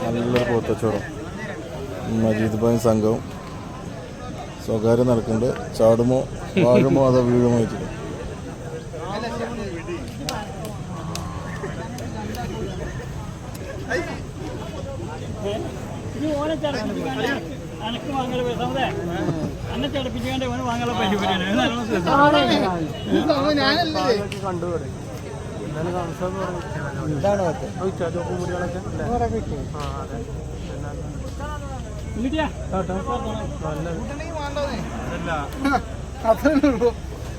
നല്ലൊരു പോത്തച്ചോറും മജീദ് ഭായും സംഘവും സ്വകാര്യം നടക്കുന്നുണ്ട്. ചാടുമോ വാഴുമോ അതോ വീഴുമോ വെച്ചിട്ട്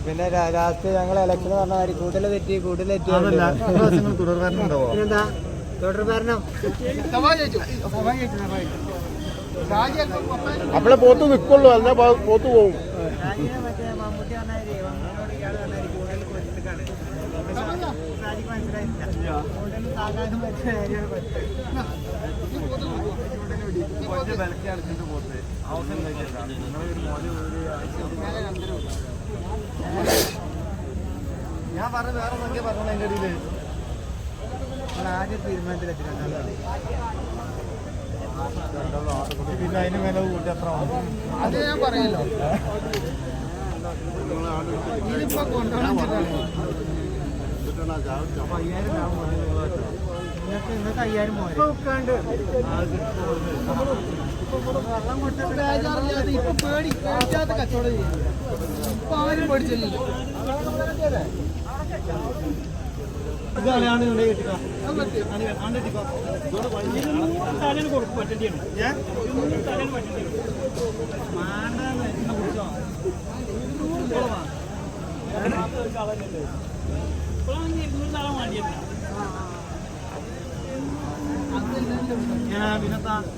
പിന്നെ ലാസ്റ്റ് ഞങ്ങൾ ഇലക്ഷൻ പറഞ്ഞ കാര്യം കൂടുതലെത്തി തുടർഭരണം അപ്പോഴേ പോത്ത് നിൽക്കുള്ളൂ, അല്ല പോത്ത് പോവും. മറ്റേ മമ്മൂട്ടി ഞാൻ പറഞ്ഞ വേറെ സംഖ്യ പറഞ്ഞു അതിൻ്റെ ഇടയിൽ ആദ്യം തീരുമാനത്തിലെത്തില്ല. പിന്നെ അതിന് വില കൂട്ടി അത്ര അത് ഞാൻ പറയല്ലോ. ഇതിപ്പോ കൊണ്ടുപോകണം നിങ്ങൾക്ക് 5000 വെള്ളം കൊടുത്തിട്ട് ഇപ്പൊ പേടിക്കാത്ത കച്ചവടം ചെയ്യും. ഇപ്പൊ ആരും പേടിച്ചില്ലല്ലോ.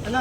അല്ല